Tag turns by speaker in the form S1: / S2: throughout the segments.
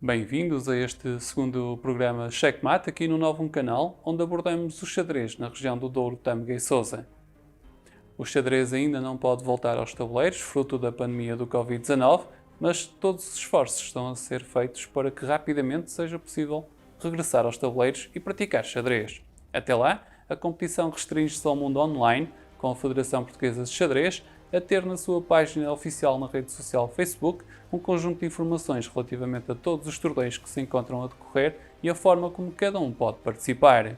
S1: Bem-vindos a este segundo programa Checkmate, aqui no novo canal, onde abordamos o xadrez na região do Douro, Tâmega e Sousa. O xadrez ainda não pode voltar aos tabuleiros, fruto da pandemia do Covid-19, mas todos os esforços estão a ser feitos para que rapidamente seja possível regressar aos tabuleiros e praticar xadrez. Até lá, a competição restringe-se ao mundo online, com a Federação Portuguesa de Xadrez a ter na sua página oficial na rede social Facebook um conjunto de informações relativamente a todos os torneios que se encontram a decorrer e a forma como cada um pode participar.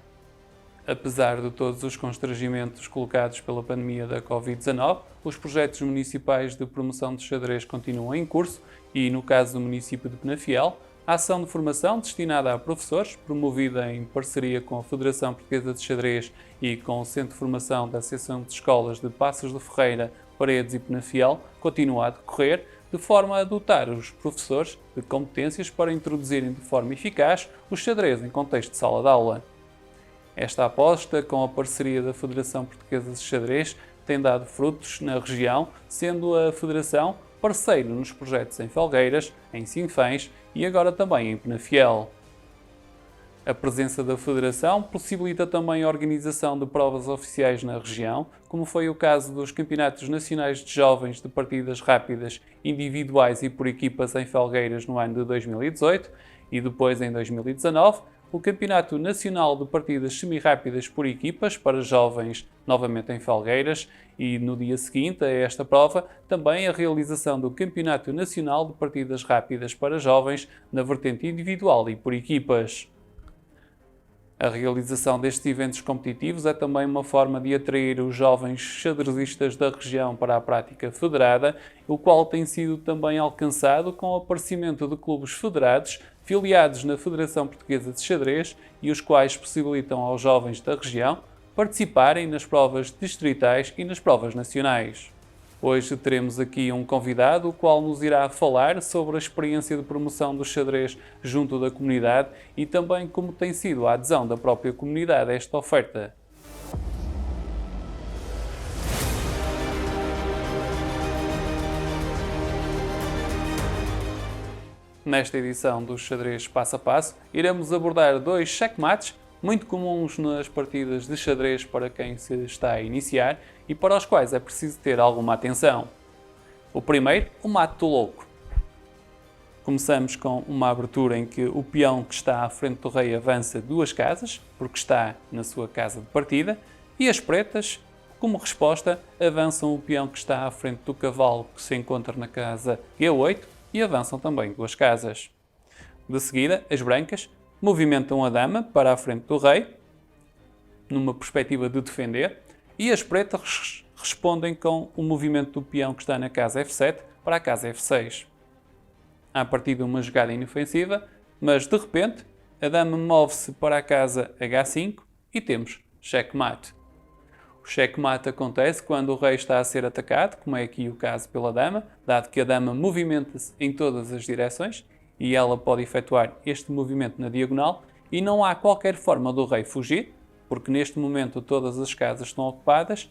S1: Apesar de todos os constrangimentos colocados pela pandemia da Covid-19, os projetos municipais de promoção de xadrez continuam em curso e, no caso do município de Penafiel, a ação de formação destinada a professores, promovida em parceria com a Federação Portuguesa de Xadrez e com o Centro de Formação da Associação de Escolas de Passos de Ferreira, Paredes e Penafiel, continua a decorrer, de forma a dotar os professores de competências para introduzirem de forma eficaz o xadrez em contexto de sala de aula. Esta aposta, com a parceria da Federação Portuguesa de Xadrez, tem dado frutos na região, sendo a Federação parceiro nos projetos em Felgueiras, em Sinfãs e agora também em Penafiel. A presença da Federação possibilita também a organização de provas oficiais na região, como foi o caso dos Campeonatos Nacionais de Jovens de Partidas Rápidas Individuais e por Equipas em Felgueiras no ano de 2018 e depois, em 2019, o Campeonato Nacional de Partidas Semi-Rápidas por Equipas para jovens, novamente em Felgueiras, e no dia seguinte a esta prova, também a realização do Campeonato Nacional de Partidas Rápidas para jovens na vertente individual e por equipas. A realização destes eventos competitivos é também uma forma de atrair os jovens xadrezistas da região para a prática federada, o qual tem sido também alcançado com o aparecimento de clubes federados, filiados na Federação Portuguesa de Xadrez e os quais possibilitam aos jovens da região participarem nas provas distritais e nas provas nacionais. Hoje teremos aqui um convidado, o qual nos irá falar sobre a experiência de promoção do xadrez junto da comunidade e também como tem sido a adesão da própria comunidade a esta oferta. Nesta edição do Xadrez Passo a Passo, iremos abordar dois checkmates muito comuns nas partidas de xadrez para quem se está a iniciar e para os quais é preciso ter alguma atenção. O primeiro, o mate do louco. Começamos com uma abertura em que o peão que está à frente do rei avança duas casas, porque está na sua casa de partida, e as pretas, como resposta, avançam o peão que está à frente do cavalo que se encontra na casa G8 e avançam também duas casas. De seguida, as brancas movimentam a dama para a frente do rei, numa perspectiva de defender, e as pretas respondem com o movimento do peão que está na casa F7 para a casa F6. Há a partir de uma jogada inofensiva, mas de repente a dama move-se para a casa H5 e temos checkmate. O checkmate acontece quando o rei está a ser atacado, como é aqui o caso pela dama, dado que a dama movimenta-se em todas as direções e ela pode efetuar este movimento na diagonal e não há qualquer forma do rei fugir, porque neste momento todas as casas estão ocupadas.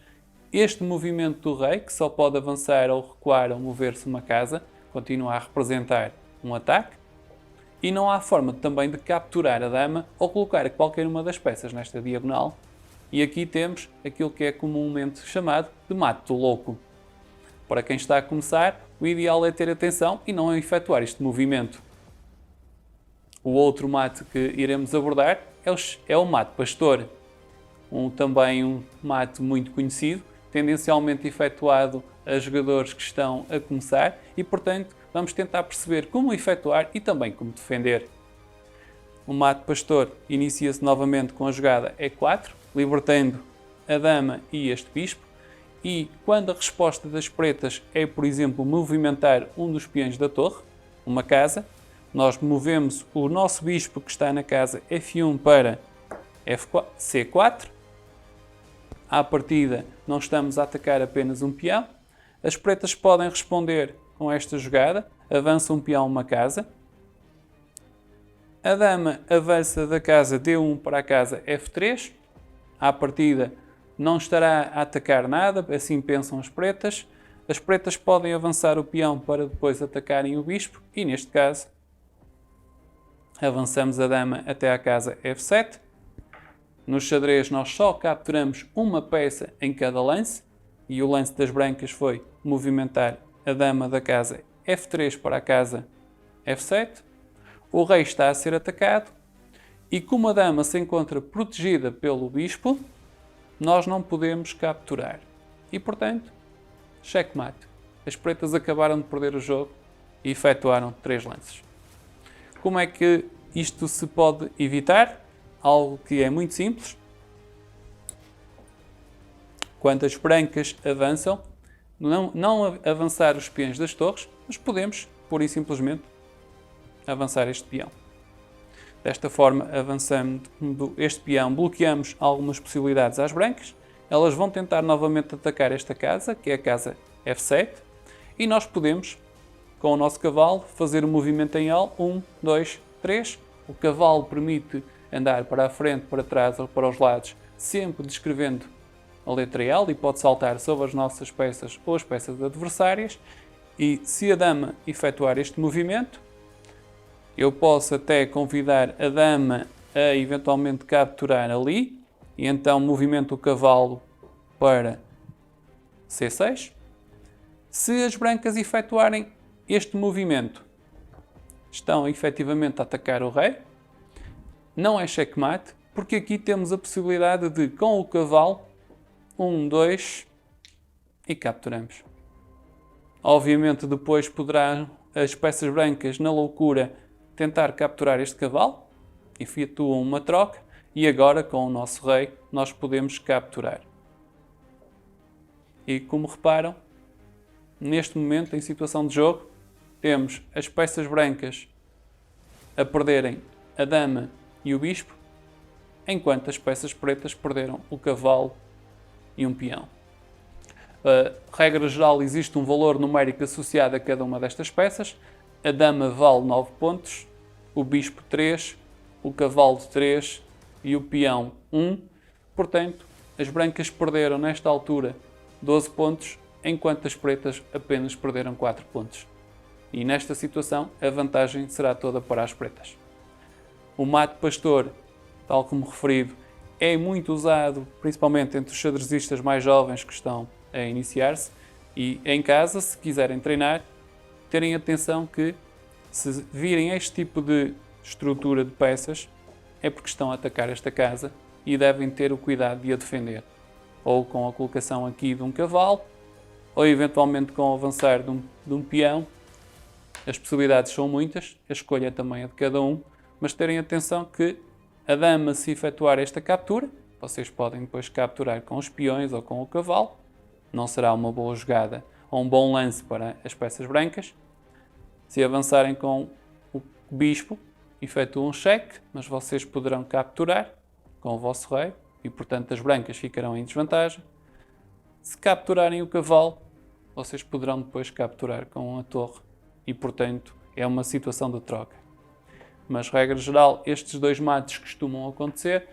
S1: Este movimento do rei, que só pode avançar ou recuar ou mover-se uma casa, continua a representar um ataque e não há forma também de capturar a dama ou colocar qualquer uma das peças nesta diagonal. E aqui temos aquilo que é comumente chamado de mate do louco. Para quem está a começar, o ideal é ter atenção e não efetuar este movimento. O outro mate que iremos abordar é o mate pastor, também um mate muito conhecido, tendencialmente efetuado a jogadores que estão a começar e, portanto, vamos tentar perceber como efetuar e também como defender. O mate pastor inicia-se novamente com a jogada E4, libertando a dama e este bispo, e quando a resposta das pretas é, por exemplo, movimentar um dos peões da torre, uma casa, nós movemos o nosso bispo que está na casa F1 para C4. À partida, não estamos a atacar apenas um peão. As pretas podem responder com esta jogada. Avança um peão uma casa. A dama avança da casa D1 para a casa F3. À partida, não estará a atacar nada, assim pensam as pretas. As pretas podem avançar o peão para depois atacarem o bispo e, neste caso, avançamos a dama até à casa F7. No xadrez nós só capturamos uma peça em cada lance, e o lance das brancas foi movimentar a dama da casa F3 para a casa F7. O rei está a ser atacado, e como a dama se encontra protegida pelo bispo, nós não podemos capturar. E portanto, checkmate. As pretas acabaram de perder o jogo e efetuaram 3 lances. Como é que isto se pode evitar? Algo que é muito simples. Quando as brancas avançam, não avançar os peões das torres, mas podemos, pura e simplesmente, avançar este peão. Desta forma, avançando este peão, bloqueamos algumas possibilidades às brancas. Elas vão tentar novamente atacar esta casa, que é a casa F7, e nós podemos, com o nosso cavalo, fazer um movimento em L, 1, 2, 3. O cavalo permite andar para a frente, para trás ou para os lados, sempre descrevendo a letra L, e pode saltar sobre as nossas peças ou as peças adversárias. E se a dama efetuar este movimento, eu posso até convidar a dama a eventualmente capturar ali, e então movimento o cavalo para C6. Se as brancas efetuarem este movimento, estão efetivamente a atacar o rei. Não é checkmate, porque aqui temos a possibilidade de, com o cavalo, 1, 2 e capturamos. Obviamente depois poderão as peças brancas, na loucura, tentar capturar este cavalo, efetuam uma troca, e agora com o nosso rei nós podemos capturar. E como reparam, neste momento, em situação de jogo, temos as peças brancas a perderem a dama e o bispo, enquanto as peças pretas perderam o cavalo e um peão. Regra geral, existe um valor numérico associado a cada uma destas peças. A dama vale 9 pontos, o bispo 3, o cavalo 3 e o peão 1. Portanto, as brancas perderam nesta altura 12 pontos, enquanto as pretas apenas perderam 4 pontos. E nesta situação a vantagem será toda para as pretas. O mate pastor, tal como referido, é muito usado principalmente entre os xadrezistas mais jovens que estão a iniciar-se, e em casa, se quiserem treinar, terem atenção que, se virem este tipo de estrutura de peças, é porque estão a atacar esta casa e devem ter o cuidado de a defender, ou com a colocação aqui de um cavalo, ou eventualmente com o avançar de um peão. As possibilidades são muitas, a escolha também é de cada um, mas terem atenção que a dama, se efetuar esta captura, vocês podem depois capturar com os peões ou com o cavalo. Não será uma boa jogada ou um bom lance para as peças brancas. Se avançarem com o bispo, efetuam um cheque, mas vocês poderão capturar com o vosso rei e, portanto, as brancas ficarão em desvantagem. Se capturarem o cavalo, vocês poderão depois capturar com a torre e, portanto, é uma situação de troca. Mas, regra geral, estes dois mates costumam acontecer.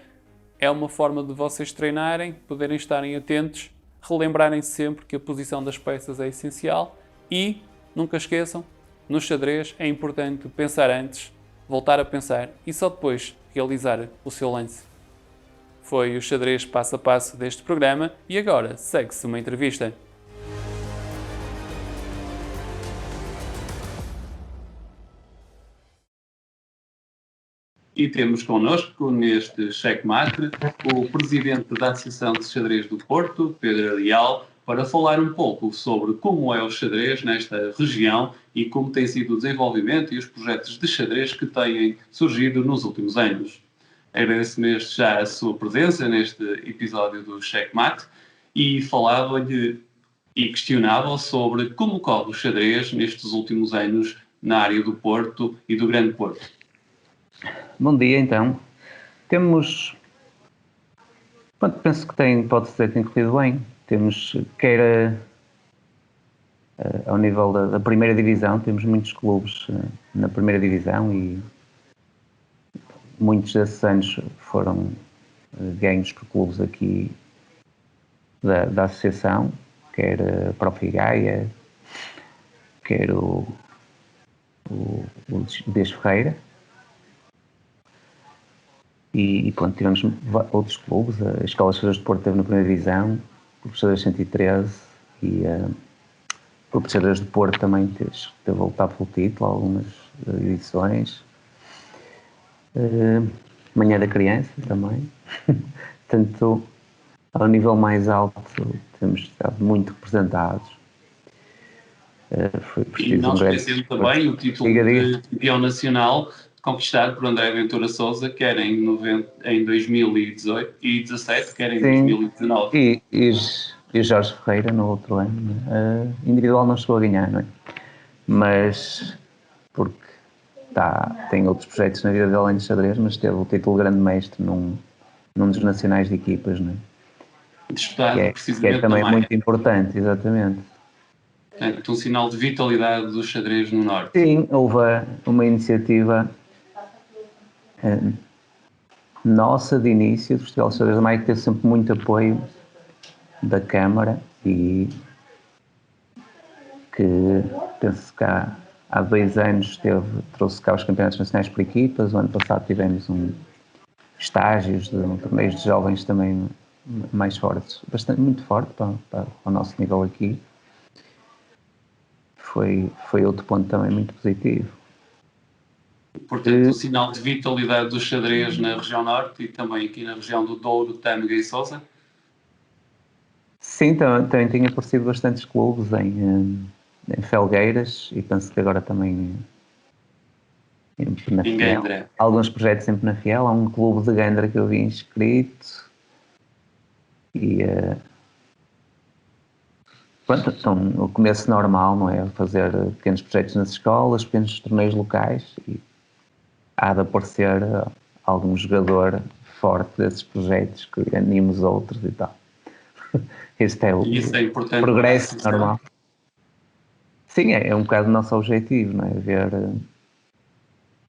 S1: É uma forma de vocês treinarem, poderem estarem atentos, relembrarem sempre que a posição das peças é essencial e, nunca esqueçam, no xadrez é importante pensar antes, voltar a pensar e só depois realizar o seu lance. Foi o xadrez passo a passo deste programa e agora segue-se uma entrevista. E temos connosco, neste checkmate, o presidente da Associação de Xadrez do Porto, Pedro Leal, para falar um pouco sobre como é o xadrez nesta região e como tem sido o desenvolvimento e os projetos de xadrez que têm surgido nos últimos anos. Agradeço-me já a sua presença neste episódio do checkmate e falava-lhe e questionava sobre como corre o xadrez nestes últimos anos na área do Porto e do Grande Porto.
S2: Bom dia, então. Temos... penso que pode dizer que tem corrido bem. Temos, quer ao nível da primeira divisão, temos muitos clubes na primeira divisão e muitos desses anos foram ganhos por clubes aqui da associação, quer a própria Gaia, quer o Dias Ferreira. E pronto, tivemos outros clubes, a Escola de Xadrez de Porto esteve na primeira divisão, o Clube de Xadrez 113 e o Clube de Xadrez de Porto também teve a lutar pelo título, algumas edições. Manhã da Criança também. Portanto, ao nível mais alto temos estado muito representados.
S1: Foi preciso e não esquecendo também o título de campeão nacional conquistado por André Ventura Sousa, quer em 2018 e 2017, quer em 2019.
S2: E Jorge Ferreira no outro ano. Individual não chegou a ganhar, não é? Mas porque tem outros projetos na vida dele além de xadrez, mas teve o título de grande mestre num dos nacionais de equipas, não é?
S1: Disputado
S2: que é também muito importante, exatamente.
S1: Portanto, um sinal de vitalidade do xadrez no Norte.
S2: Sim, houve uma iniciativa nossa de início do Festival de Xadrez da Maia que teve sempre muito apoio da Câmara e que penso que há 2 anos trouxe cá os campeonatos nacionais por equipas. O ano passado tivemos estágios de torneios de jovens também mais fortes, muito forte para o nosso nível aqui. Foi outro ponto também muito positivo.
S1: Portanto, um sinal de vitalidade do xadrez na região norte e também aqui na região do Douro, Tâmega e Sousa?
S2: Sim, também tinha aparecido bastantes clubes em Felgueiras e penso que agora também
S1: em Gandra.
S2: Alguns projetos sempre na Fiel. Há um clube de Gandra que eu vi inscrito e pronto, então o começo normal, não é? Fazer pequenos projetos nas escolas, pequenos torneios locais e há de aparecer algum jogador forte desses projetos que anime os outros e tal. Este é o progresso normal. Sim, é um bocado o nosso objetivo, não é? Ver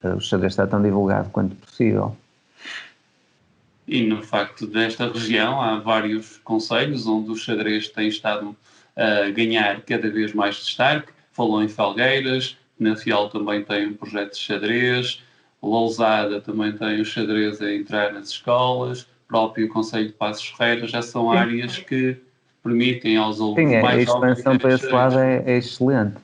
S2: o xadrez estar tão divulgado quanto possível.
S1: E no facto desta região há vários concelhos onde o xadrez tem estado a ganhar cada vez mais destaque. Falou em Felgueiras, na Fiel também tem um projeto de xadrez, Lousada também tem o xadrez a entrar nas escolas, o próprio Concelho de Passos Ferreira, já são áreas que permitem aos alunos mais jovens.
S2: A expansão para esse lado é excelente.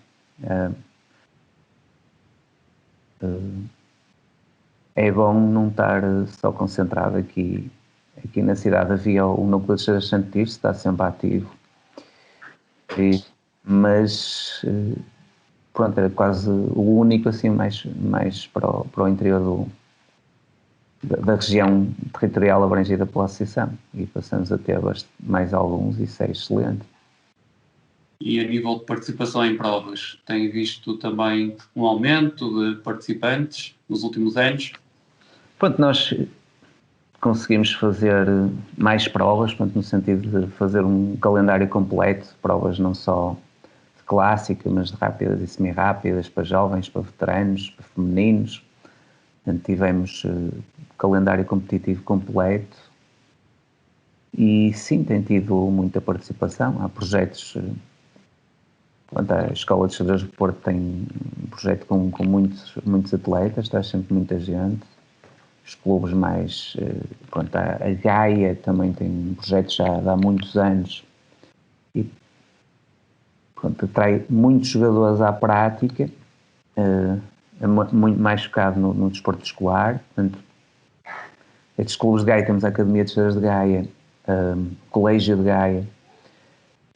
S2: É bom não estar só concentrado aqui na cidade. Havia o núcleo de xadrez Santo está sempre ativo, mas pronto, era quase o único assim mais para o interior da região territorial abrangida pela associação, e passamos a ter mais alguns. Isso é excelente.
S1: E a nível de participação em provas, tem visto também um aumento de participantes nos últimos anos?
S2: Pronto, nós conseguimos fazer mais provas, pronto, no sentido de fazer um calendário completo de provas, não só de clássica, mas de rápidas e semi-rápidas, para jovens, para veteranos, para femininos. Portanto, tivemos calendário competitivo completo e sim, tem tido muita participação. Há projetos. A Escola de Xadrez do Porto tem um projeto com muitos atletas, está sempre muita gente. Os clubes mais. Pronto, a Gaia também tem um projeto já há muitos anos e pronto, atrai muitos jogadores à prática, é muito mais focado no desporto escolar. Portanto, estes clubes de Gaia, temos a Academia de Xadrez de Gaia, o Colégio de Gaia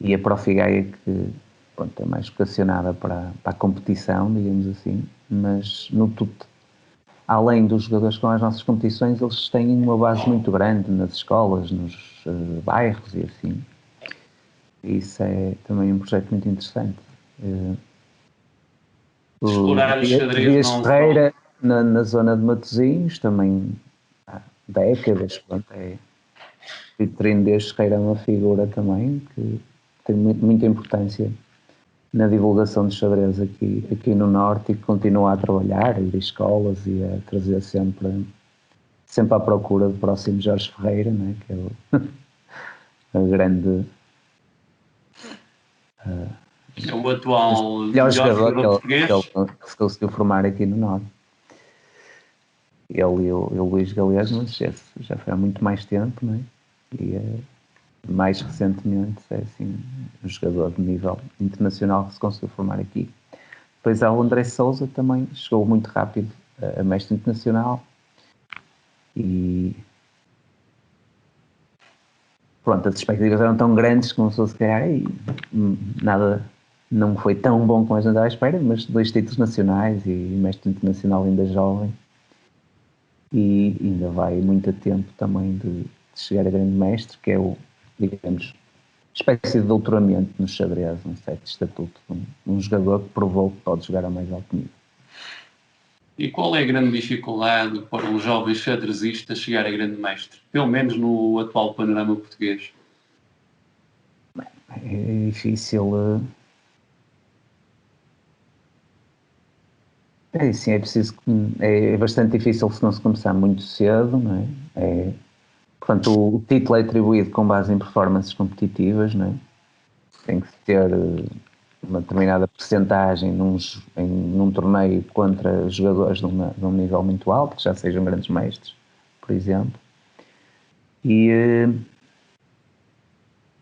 S2: e a Profi Gaia, que pronto, é mais vocacionada para a competição, digamos assim, mas no tudo, além dos jogadores com as nossas competições, eles têm uma base muito grande nas escolas, nos bairros e assim. E isso é também um projeto muito interessante.
S1: Explorar o xadrez não
S2: Ferreira, na zona de Matosinhos, também há décadas, pronto, Vitorino Dias Ferreira é uma figura também que tem muita importância na divulgação de xadrez aqui no Norte e que continua a trabalhar, a ir a escolas e a trazer sempre à procura do próximo Jorge Ferreira, né? Que é o grande...
S1: é o atual
S2: melhor jogador
S1: português
S2: que se conseguiu formar aqui no Norte. ele e o Luís Galego, mas esse já foi há muito mais tempo, não é? E mais recentemente é assim, um jogador de nível internacional que se conseguiu formar aqui. Depois há o André Sousa, também chegou muito rápido a mestre internacional e pronto, as expectativas eram tão grandes que começou se calhar e nada, não foi tão bom como a gente estava à espera, mas 2 títulos nacionais e mestre internacional ainda jovem e ainda vai muito a tempo também de chegar a grande mestre, que é o, digamos, espécie de doutoramento no xadrez, um certo estatuto, um jogador que provou que pode jogar a mais alto nível.
S1: E qual é a grande dificuldade para um jovem xadrezista chegar a grande mestre? Pelo menos no atual panorama português.
S2: É difícil. É assim, é preciso. É bastante difícil se não se começar muito cedo, não é? Portanto, o título é atribuído com base em performances competitivas, não é? Tem que ter uma determinada percentagem num torneio contra jogadores de um nível muito alto, que já sejam grandes mestres, por exemplo. E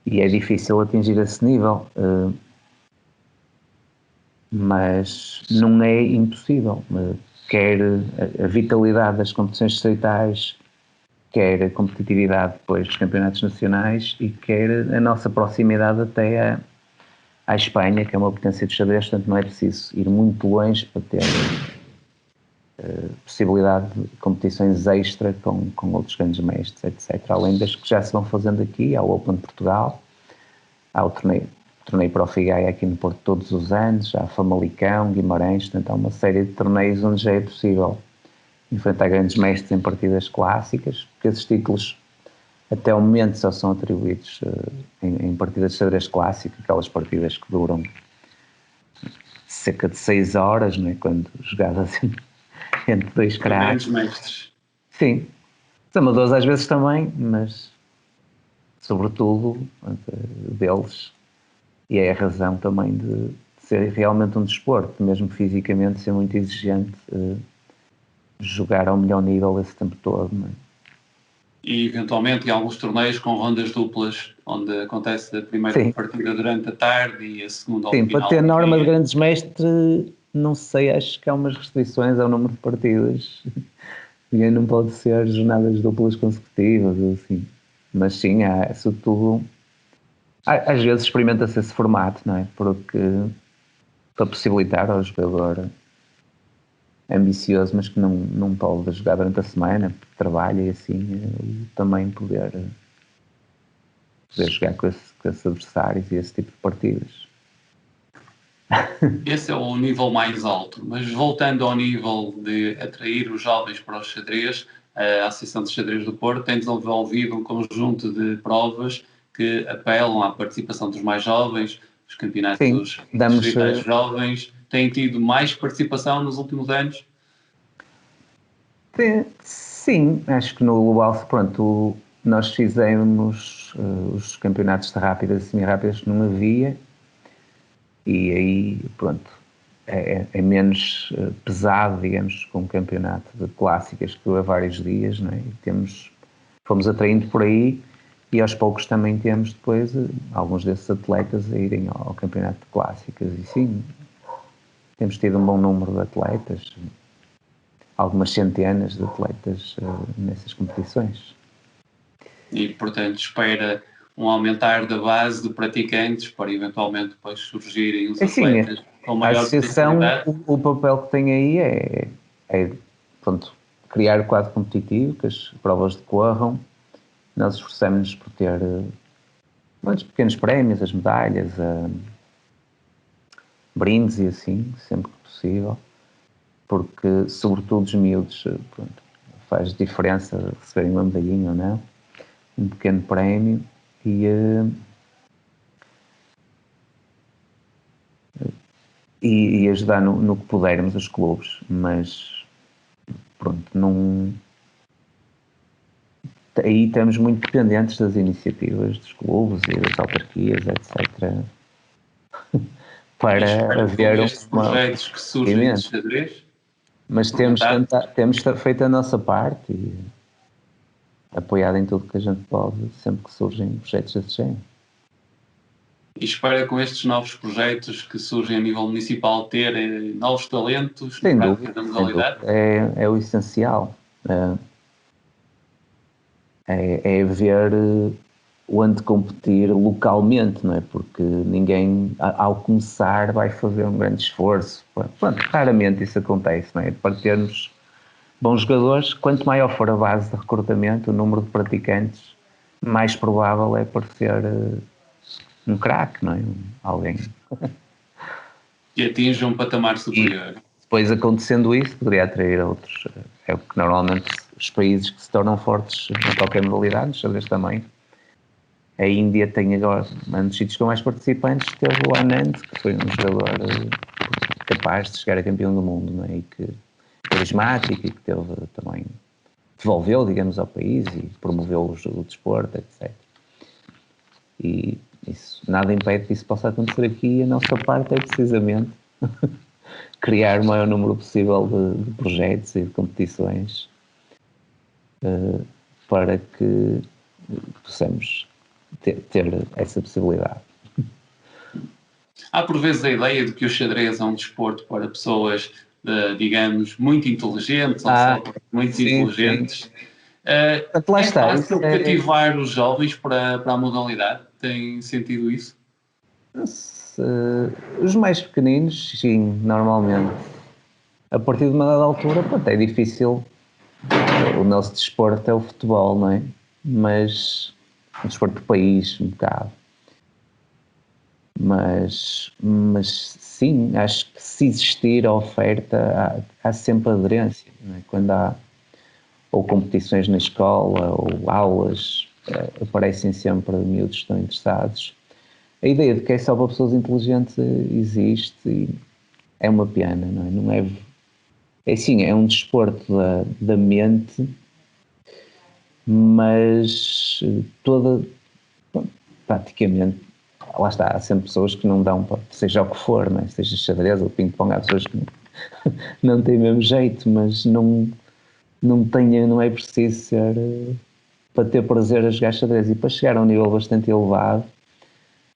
S2: é difícil atingir esse nível, mas não é impossível. Quer a vitalidade das competições distritais, quer a competitividade depois dos campeonatos nacionais e quer a nossa proximidade até à Espanha, que é uma potência de xadrez, portanto não é preciso ir muito longe para ter possibilidade de competições extra com outros grandes mestres, etc. Além das que já se vão fazendo aqui, há o Open de Portugal, há o torneio para o Figaia aqui no Porto todos os anos, há Famalicão, Guimarães, portanto há uma série de torneios onde já é possível enfrentar grandes mestres em partidas clássicas, porque esses títulos até o momento só são atribuídos em partidas de xadrez clássico, aquelas partidas que duram cerca de 6 horas, não é? Quando jogadas entre 2 craques.
S1: Grandes mestres.
S2: Sim, os amadores às vezes também, mas sobretudo deles, e é a razão também de ser realmente um desporto, mesmo fisicamente ser muito exigente, jogar ao melhor nível esse tempo todo, não é?
S1: E eventualmente em alguns torneios com rondas duplas, onde acontece a primeira
S2: Sim.
S1: partida durante a tarde e a segunda ao
S2: Sim,
S1: final.
S2: para ter norma de grandes mestres, não sei, acho que há umas restrições ao número de partidas. Ninguém não pode ser jornadas duplas consecutivas, ou assim. Mas sim, há, sobretudo, às vezes experimenta-se esse formato, não é? Porque para possibilitar ao jogador ambicioso, mas que não pode jogar durante a semana, porque trabalha e assim, também poder jogar com esses adversários e esse tipo de partidas.
S1: Esse é o nível mais alto, mas voltando ao nível de atrair os jovens para o xadrez, a Associação de Xadrez do Porto tem desenvolvido um conjunto de provas que apelam à participação dos mais jovens, os
S2: Sim,
S1: campeonatos
S2: damos.
S1: distritais jovens, têm tido mais participação nos últimos anos.
S2: Sim, acho que no Global, pronto, nós fizemos os campeonatos de rápidas e semi-rápidas que não havia, e aí, pronto, é menos pesado, digamos, com um campeonato de clássicas que dura vários dias, não é? E fomos atraindo por aí e aos poucos também temos depois alguns desses atletas a irem ao campeonato de clássicas, e sim, temos tido um bom número de atletas, algumas centenas de atletas nessas competições.
S1: E, portanto, espera um aumentar da base de praticantes para eventualmente depois surgirem os
S2: Assim,
S1: atletas com
S2: a
S1: maior
S2: associação,
S1: potencialidade.
S2: o papel que tem aí pronto, criar o quadro competitivo, que as provas decorram. Nós esforçamos-nos por ter muitos pequenos prémios, as medalhas, brindes e assim, sempre que possível, porque, sobretudo, os miúdos, pronto, faz diferença receberem uma medalhinha ou não, um pequeno prémio e ajudar no que pudermos os clubes, mas pronto, não. Aí estamos muito dependentes das iniciativas dos clubes e das autarquias, etc., para haver
S1: Estes projetos que surgem de xadrez.
S2: Mas temos feito a nossa parte e apoiado em tudo que a gente pode, sempre que surgem projetos desse género.
S1: E espera com estes novos projetos que surgem a nível municipal ter novos talentos
S2: Sem
S1: na
S2: dúvida,
S1: prática da modalidade?
S2: é o essencial. É ver onde competir localmente, não é? Porque ninguém, ao começar, vai fazer um grande esforço. Pronto, raramente isso acontece, não é? Para termos bons jogadores, quanto maior for a base de recrutamento, o número de praticantes, mais provável é parecer um craque, não é? Alguém.
S1: Que atinja um patamar superior.
S2: Depois, acontecendo isso, poderia atrair outros. É o que normalmente os países que se tornam fortes em qualquer modalidade, no xadrez também. A Índia tem agora, um dos sítios com mais participantes, teve o Anand, que foi um jogador capaz de chegar a campeão do mundo, não é? E que carismático e que teve também, devolveu, digamos, ao país e promoveu o desporto, etc. E isso, nada impede que isso possa acontecer aqui, e a nossa parte é precisamente criar o maior número possível de projetos e de competições para que possamos ter essa possibilidade.
S1: Há por vezes a ideia de que o xadrez é um desporto para pessoas, digamos, muito inteligentes, ou só muito inteligentes.
S2: Lá
S1: É
S2: está,
S1: fácil cativar os jovens para a modalidade? Tem sentido isso?
S2: Os mais pequeninos, sim, normalmente. A partir de uma dada altura, pronto, é difícil. O nosso desporto é o futebol, não é? Mas o desporto do país, um bocado. Mas sim, acho que se existir a oferta, há sempre aderência, não é? Quando há ou competições na escola ou aulas, aparecem sempre miúdos que estão interessados. A ideia de que é só para pessoas inteligentes existe e é uma pena, não é? Não é, é sim, é um desporto da mente, mas praticamente, lá está, há sempre pessoas que não dão para, seja o que for, não é? Seja xadrez ou ping-pong, há pessoas que não têm mesmo jeito, mas não é preciso ser para ter prazer a jogar xadrez, e para chegar a um nível bastante elevado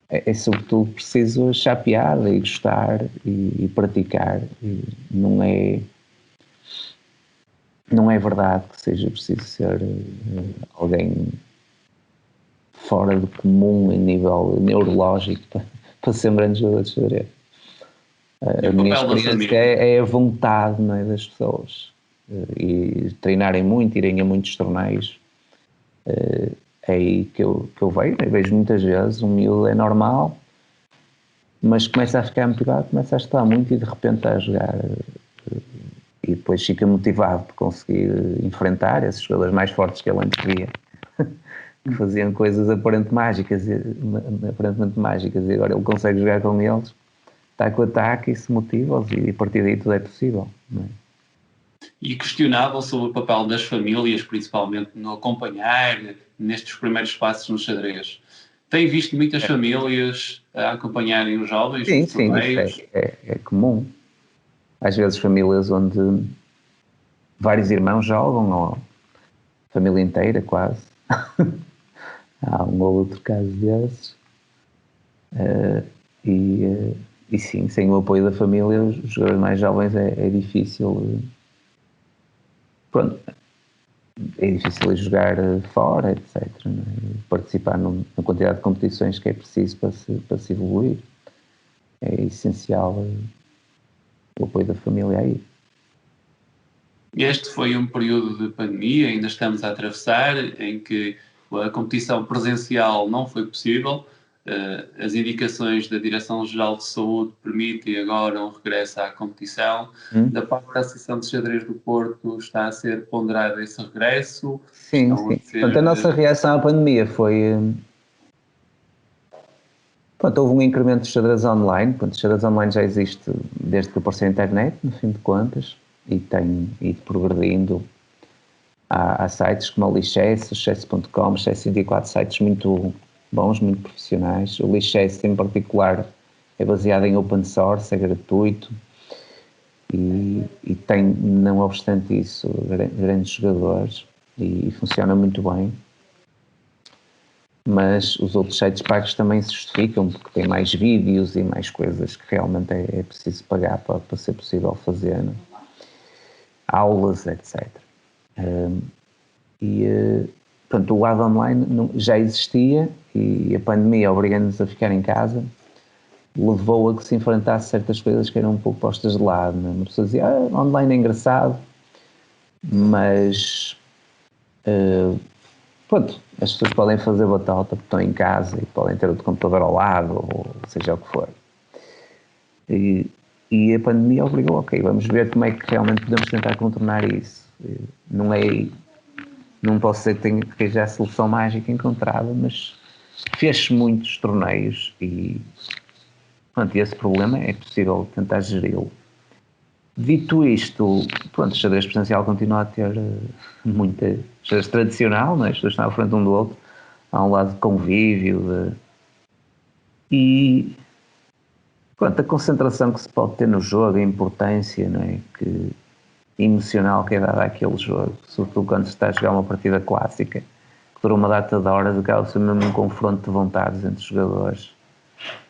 S2: é sobretudo preciso achar piada e gostar e praticar, e não é verdade que seja preciso ser alguém fora do comum em nível neurológico para ser um grande jogador de xadrez. A minha experiência é a vontade, não é, das pessoas, e treinarem muito, irem a muitos torneios. É aí que eu vejo muitas vezes um miúdo é normal, mas começa a ficar motivado, começa a estudar muito e de repente está a jogar, e depois fica motivado por conseguir enfrentar esses jogadores mais fortes que ele antes via, que faziam coisas aparentemente mágicas, e agora ele consegue jogar com eles, está com o ataque e se motiva-os, e a partir daí tudo é possível, não é?
S1: E questionavam sobre o papel das famílias, principalmente no acompanhar nestes primeiros passos no xadrez. Tem visto muitas famílias a acompanharem os jovens nos torneios?
S2: Sim, isso é comum. Às vezes famílias onde vários irmãos jogam, ou família inteira quase. Há um ou outro caso desses. E sim, sem o apoio da família, os jogadores mais jovens é difícil. Pronto, é difícil jogar fora, etc. Né? Participar na quantidade de competições que é preciso para se evoluir. É essencial o apoio da família aí.
S1: Este foi um período de pandemia, ainda estamos a atravessar, em que a competição presencial não foi possível. As indicações da Direção-Geral de Saúde permitem agora um regresso à competição. Da parte da Associação de Xadrez do Porto está a ser ponderado esse regresso?
S2: Sim. Portanto, a nossa reação à pandemia foi... houve um incremento de xadrez online. O xadrez online já existe desde que apareceu a internet, no fim de contas, e tem ido progredindo. Há sites como o Lichess, o chess.com, o Chess24, sites muito bons, muito profissionais. O Lichess, em particular, é baseado em open source, é gratuito. e tem, não obstante isso, grandes jogadores e funciona muito bem. Mas os outros sites pagos também se justificam porque tem mais vídeos e mais coisas que realmente é preciso pagar para ser possível fazer, né? Aulas, etc. Portanto, o lado online já existia e a pandemia, obrigando-nos a ficar em casa, levou a que se enfrentasse certas coisas que eram um pouco postas de lado, né? Uma pessoa dizia, online é engraçado, mas pronto, as pessoas podem fazer batota porque estão em casa e podem ter outro computador ao lado, ou seja o que for. E a pandemia obrigou, ok, vamos ver como é que realmente podemos tentar contornar isso. Não posso dizer que já a solução mágica encontrada, mas fez-se muitos torneios e pronto, esse problema é possível tentar geri-lo. Dito isto, pronto, o xadrez presencial continua a ter muita xadrez tradicional, né? As pessoas estão à frente um do outro, há um lado de convívio e pronto, a concentração que se pode ter no jogo, a importância, não é? Emocional que é dada àquele jogo, sobretudo quando se está a jogar uma partida clássica que dura uma data de horas, acaba ser mesmo um confronto de vontades entre os jogadores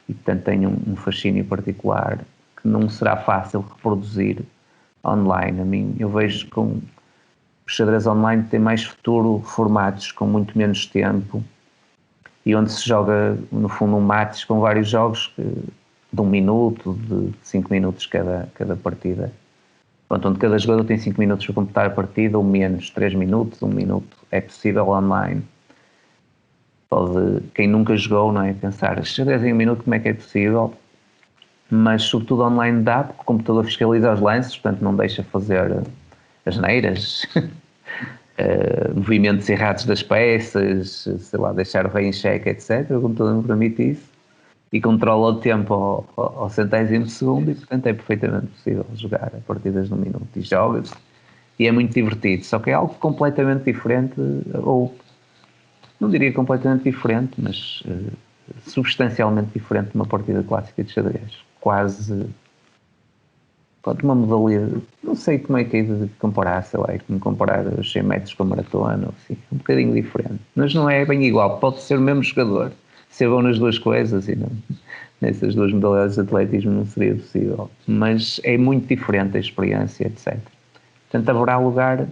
S2: e portanto tem um fascínio particular que não será fácil reproduzir online. A mim, eu vejo que o xadrez online tem mais futuro formatos com muito menos tempo e onde se joga no fundo um match com vários jogos de 1 minuto, de 5 minutos cada partida. Pronto, onde cada jogador tem 5 minutos para completar a partida, ou menos, 3 minutos, 1 minuto, é possível online. Quem nunca jogou, não é? Pensar, xadrez em 1 minuto, como é que é possível? Mas sobretudo online dá, porque o computador fiscaliza os lances, portanto não deixa fazer asneiras, movimentos errados das peças, sei lá, deixar o rei em xeque, etc. O computador não permite isso e controla o tempo ao centésimo de segundo e portanto é perfeitamente possível jogar partidas de 1 minuto e joga-se e é muito divertido, só que é algo completamente diferente, ou não diria completamente diferente, mas substancialmente diferente de uma partida clássica de xadrez, quase uma modalidade, não sei como é que é de comparar, sei lá, é como comparar os 100 metros com a maratona, ou assim, um bocadinho diferente, mas não é bem igual, pode ser o mesmo jogador, ser bom nas duas coisas e não, nessas duas modalidades de atletismo não seria possível, mas é muito diferente a experiência, etc. Portanto, haverá lugar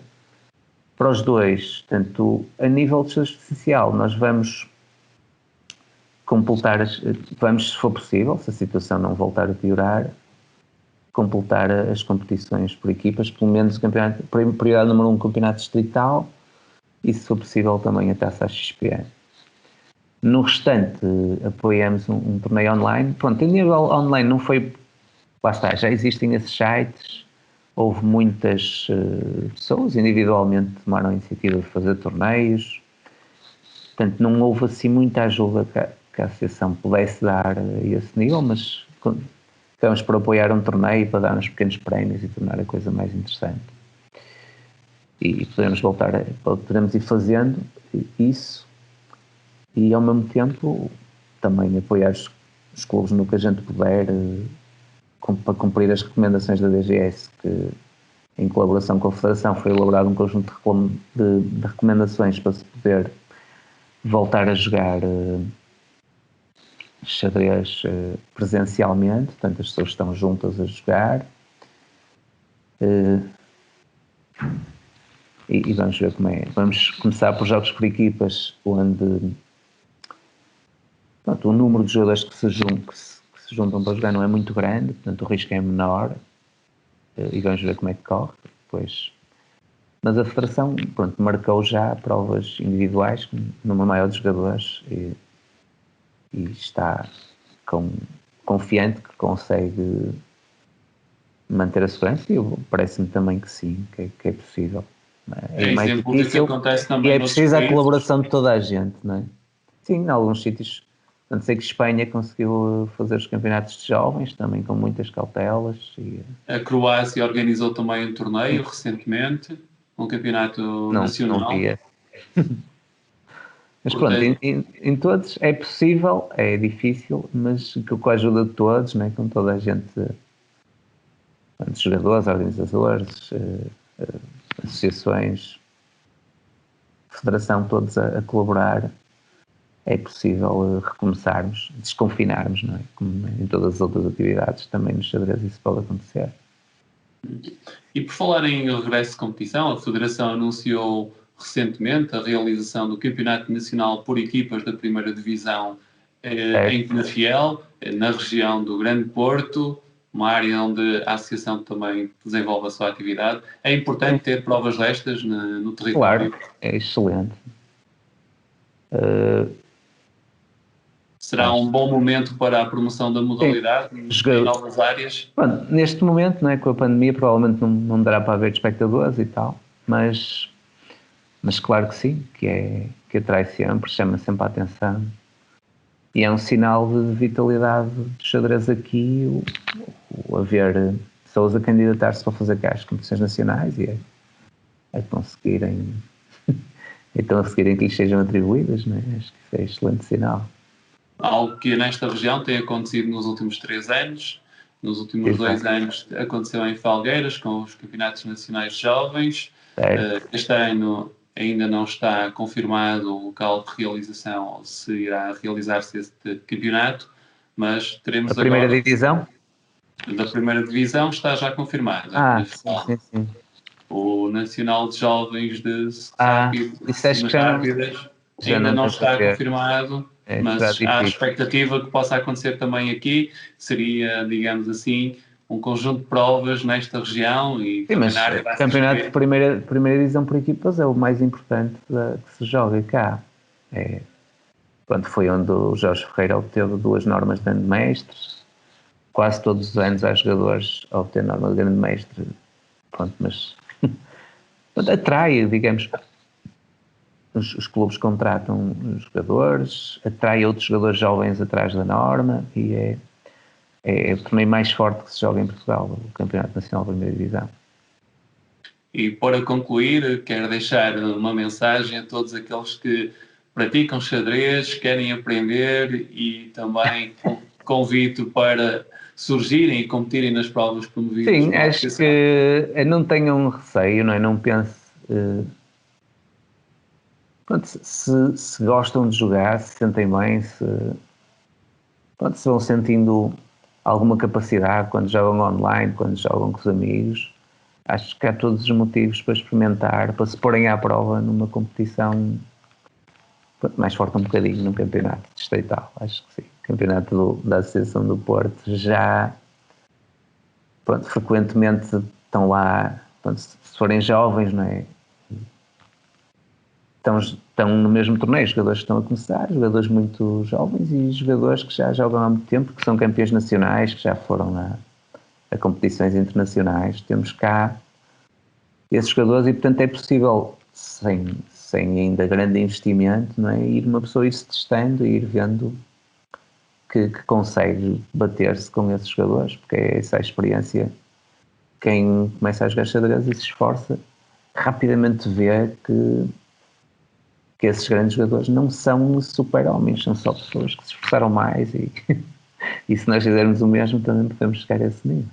S2: para os dois, tanto a nível de xadrez social, nós vamos completar, vamos, se for possível, se a situação não voltar a piorar, completar as competições por equipas, pelo menos o campeonato, prioridade número 1, campeonato distrital, e se for possível também a taça XPA. No restante, apoiamos um torneio online. Pronto, em nível online não foi, lá está, já existem esses sites, houve muitas pessoas individualmente que tomaram a iniciativa de fazer torneios, portanto não houve assim muita ajuda que a associação pudesse dar a esse nível, mas ficamos por apoiar um torneio para dar uns pequenos prémios e tornar a coisa mais interessante. E podemos ir fazendo isso e ao mesmo tempo também apoiar os clubes no que a gente puder para cumprir as recomendações da DGS, que em colaboração com a Federação foi elaborado um conjunto de recomendações para se poder voltar a jogar xadrez presencialmente, portanto as pessoas estão juntas a jogar e vamos ver como é. Vamos começar por jogos por equipas, onde o número de jogadores que se juntam para jogar não é muito grande, portanto o risco é menor, e vamos ver como é que corre depois. Mas a Federação, marcou já provas individuais com um número maior de jogadores e está confiante que consegue manter a segurança, e parece-me também que sim, que é possível.
S1: É mais difícil
S2: e é preciso a colaboração de toda a gente, não é? Sim, em alguns sítios. Portanto, sei que Espanha conseguiu fazer os campeonatos de jovens também com muitas cautelas.
S1: A Croácia organizou também um torneio recentemente, um campeonato nacional.
S2: Não vi. Mas pronto, em todos é possível, é difícil, mas com a ajuda de todos, né, com toda a gente entre jogadores, organizadores, associações, federação, todos a colaborar, é possível recomeçarmos, desconfinarmos, não é? Como em todas as outras atividades, também no xadrez isso pode acontecer.
S1: E por falar em regresso de competição, a Federação anunciou recentemente a realização do Campeonato Nacional por equipas da Primeira Divisão em Penafiel, na região do Grande Porto, uma área onde a Associação também desenvolve a sua atividade. É importante ter provas destas no território?
S2: Claro, é excelente.
S1: Será um bom momento para a promoção da modalidade em novas áreas?
S2: Pronto, neste momento, não é, com a pandemia, provavelmente não dará para haver espectadores e tal, mas claro que sim, que atrai sempre, chama sempre a atenção. E é um sinal de vitalidade do xadrez aqui, o haver pessoas a candidatar-se para fazer cá as competições nacionais e a conseguirem então a seguirem que lhes sejam atribuídas, não é? Acho que isso é excelente sinal.
S1: Algo que nesta região tem acontecido nos últimos 3 anos. Nos últimos 2 anos aconteceu em Falgueiras, com os Campeonatos Nacionais de Jovens. Este ano ainda não está confirmado o local de realização, ou se irá realizar-se este campeonato, mas teremos
S2: a primeira divisão?
S1: Da primeira divisão está já confirmada.
S2: Sim.
S1: O Nacional de Jovens de Rápidas ainda não está confirmado, mas há a expectativa que possa acontecer também aqui. Seria, digamos assim, um conjunto de provas nesta região e
S2: sim, mas o campeonato de primeira divisão por equipas é o mais importante que se joga cá. Pronto, foi onde o Jorge Ferreira obteve 2 normas de grande mestre. Quase todos os anos há jogadores a obter norma de grande mestre. Pronto, mas atrai, digamos, os clubes contratam os jogadores, atrai outros jogadores jovens atrás da norma e é o torneio mais forte que se joga em Portugal, o Campeonato Nacional de Primeira Divisão.
S1: E para concluir, quero deixar uma mensagem a todos aqueles que praticam xadrez, querem aprender e também convido para surgirem e competirem nas provas promovidas.
S2: Sim, acho que não tenham receio, não é? Não pense... se gostam de jogar, se sentem bem, se vão sentindo alguma capacidade quando jogam online, quando jogam com os amigos, acho que há todos os motivos para experimentar, para se porem à prova numa competição mais forte um bocadinho, num campeonato distrital, acho que sim. Campeonato da Associação do Porto já, frequentemente estão lá, se forem jovens, não é? Estão no mesmo torneio, jogadores que estão a começar, jogadores muito jovens e jogadores que já jogam há muito tempo, que são campeões nacionais, que já foram a competições internacionais. Temos cá esses jogadores e, portanto, é possível, sem ainda grande investimento, não é? Uma pessoa ir-se testando e ir vendo que consegue bater-se com esses jogadores, porque é essa a experiência. Quem começa a jogar xadrez e se esforça, rapidamente vê que esses grandes jogadores não são super-homens, são só pessoas que se esforçaram mais e se nós fizermos o mesmo também podemos chegar a esse nível.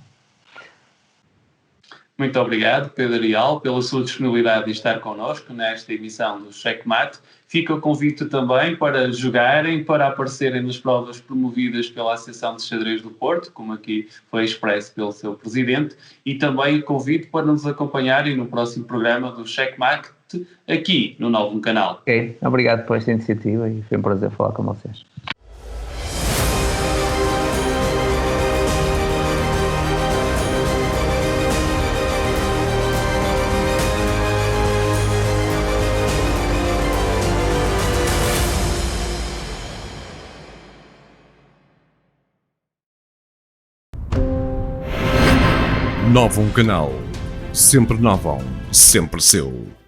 S1: Muito obrigado, Pedro Arial, pela sua disponibilidade de estar connosco nesta emissão do Checkmate. Fica o convite também para jogarem, para aparecerem nas provas promovidas pela Associação de Xadrez do Porto, como aqui foi expresso pelo seu presidente, e também o convite para nos acompanharem no próximo programa do Checkmate, aqui no novo canal.
S2: Ok, obrigado por esta iniciativa e foi um prazer falar com vocês.
S3: Novo Canal. Sempre novo, sempre seu.